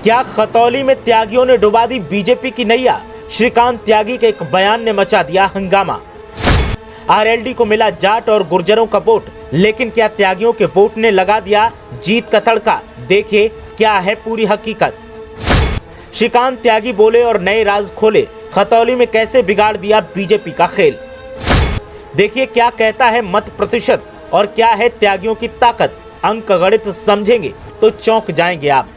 क्या खतौली में त्यागियों ने डुबा दी बीजेपी की नैया? श्रीकांत त्यागी के एक बयान ने मचा दिया हंगामा। आरएलडी को मिला जाट और गुर्जरों का वोट, लेकिन क्या त्यागियों के वोट ने लगा दिया जीत का तड़का? देखिए क्या है पूरी हकीकत। श्रीकांत त्यागी बोले और नए राज खोले, खतौली में कैसे बिगाड़ दिया बीजेपी का खेल। देखिए क्या कहता है मत प्रतिशत और क्या है त्यागियों की ताकत। अंक गणित समझेंगे तो चौंक जाएंगे आप।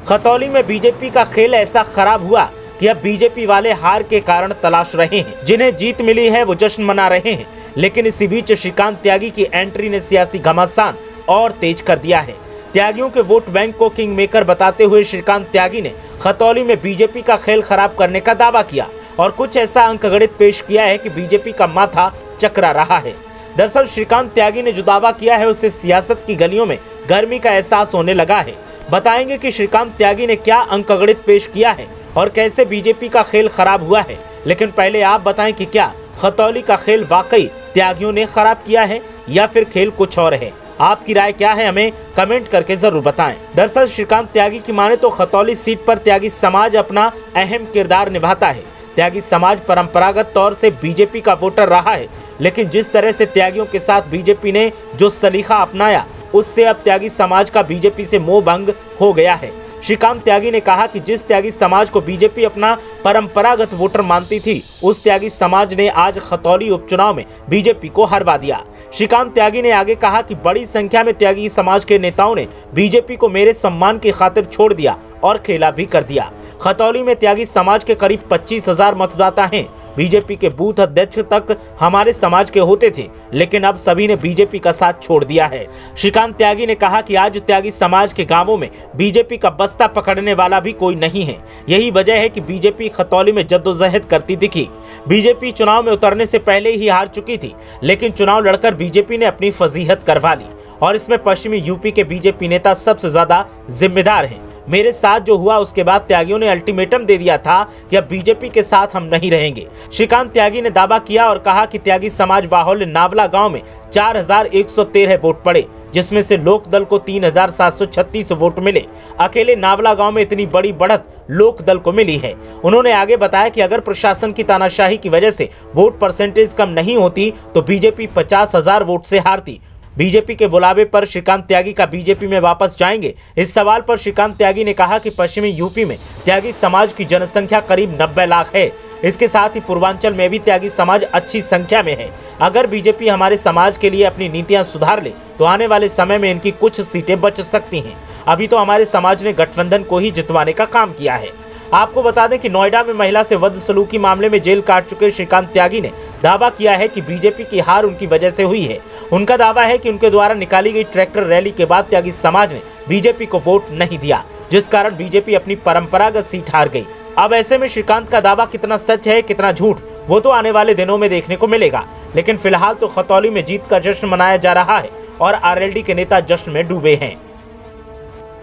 खतौली में बीजेपी का खेल ऐसा खराब हुआ कि अब बीजेपी वाले हार के कारण तलाश रहे हैं। जिन्हें जीत मिली है वो जश्न मना रहे हैं, लेकिन इसी बीच श्रीकांत त्यागी की एंट्री ने सियासी घमासान और तेज कर दिया है। त्यागियों के वोट बैंक को किंग मेकर बताते हुए श्रीकांत त्यागी ने खतौली में बीजेपी का खेल खराब करने का दावा किया और कुछ ऐसा अंकगणित पेश किया है कि बीजेपी का माथा चकरा रहा है। दरअसल श्रीकांत त्यागी ने जो दावा किया है उससे सियासत की गलियों में गर्मी का एहसास होने लगा है। बताएंगे कि श्रीकांत त्यागी ने क्या अंकगणित पेश किया है और कैसे बीजेपी का खेल खराब हुआ है। लेकिन पहले आप बताएं कि क्या खतौली का खेल वाकई त्यागियों ने खराब किया है या फिर खेल कुछ और है। आपकी राय क्या है, हमें कमेंट करके जरूर बताएं। दरअसल श्रीकांत त्यागी की माने तो खतौली सीट पर त्यागी समाज अपना अहम किरदार निभाता है। त्यागी समाज परंपरागत तौर से बीजेपी का वोटर रहा है, लेकिन जिस तरह से त्यागियों के साथ बीजेपी ने जो सलीका अपनाया उससे अब त्यागी समाज का बीजेपी से मोह भंग हो गया है। श्रीकांत त्यागी ने कहा कि जिस त्यागी समाज को बीजेपी अपना परंपरागत वोटर मानती थी, उस त्यागी समाज ने आज खतौली उपचुनाव में बीजेपी को हरवा दिया। श्रीकांत त्यागी ने आगे कहा कि बड़ी संख्या में त्यागी समाज के नेताओं ने बीजेपी को मेरे सम्मान की खातिर छोड़ दिया और खेला भी कर दिया। खतौली में त्यागी समाज के करीब 25,000 मतदाता हैं। बीजेपी के बूथ अध्यक्ष तक हमारे समाज के होते थे, लेकिन अब सभी ने बीजेपी का साथ छोड़ दिया है। श्रीकांत त्यागी ने कहा कि आज त्यागी समाज के गांवों में बीजेपी का बस्ता पकड़ने वाला भी कोई नहीं है। यही वजह है कि बीजेपी खतौली में जद्दोजहद करती दिखी। बीजेपी चुनाव में उतरने से पहले ही हार चुकी थी, लेकिन चुनाव लड़कर बीजेपी ने अपनी फजीहत करवा ली और इसमें पश्चिमी यूपी के बीजेपी नेता सबसे ज्यादा जिम्मेदार हैं। मेरे साथ जो हुआ उसके बाद त्यागियों ने अल्टीमेटम दे दिया था कि अब बीजेपी के साथ हम नहीं रहेंगे। श्रीकांत त्यागी ने दावा किया और कहा कि त्यागी समाज बाहुल्य नावला गांव में 4,113 वोट पड़े, जिसमें से लोकदल को 3,736 वोट मिले। अकेले नावला गांव में इतनी बड़ी बढ़त लोकदल को मिली है। उन्होंने आगे बताया कि अगर प्रशासन की तानाशाही की वजह से वोट परसेंटेज कम नहीं होती तो बीजेपी 50,000 वोट से हारती। बीजेपी के बुलावे पर श्रीकांत त्यागी का बीजेपी में वापस जाएंगे। इस सवाल पर श्रीकांत त्यागी ने कहा कि पश्चिमी यूपी में त्यागी समाज की जनसंख्या करीब 90 लाख है। इसके साथ ही पूर्वांचल में भी त्यागी समाज अच्छी संख्या में है। अगर बीजेपी हमारे समाज के लिए अपनी नीतियां सुधार ले तो आने वाले समय में इनकी कुछ सीटें बच सकती हैं। अभी तो हमारे समाज ने गठबंधन को ही जितवाने का काम किया है। आपको बता दें कि नोएडा में महिला से बदसलूकी मामले में जेल काट चुके श्रीकांत त्यागी ने दावा किया है कि बीजेपी की हार उनकी वजह से हुई है। उनका दावा है कि उनके द्वारा निकाली गई ट्रैक्टर रैली के बाद त्यागी समाज ने बीजेपी को वोट नहीं दिया, जिस कारण बीजेपी अपनी परंपरागत सीट हार गई। अब ऐसे में श्रीकांत का दावा कितना सच है कितना झूठ, वो तो आने वाले दिनों में देखने को मिलेगा। लेकिन फिलहाल तो खतौली में जीत का जश्न मनाया जा रहा है और आरएलडी के नेता जश्न में डूबे हैं।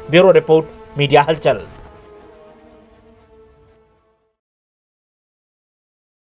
ब्यूरो रिपोर्ट, मीडिया हलचल।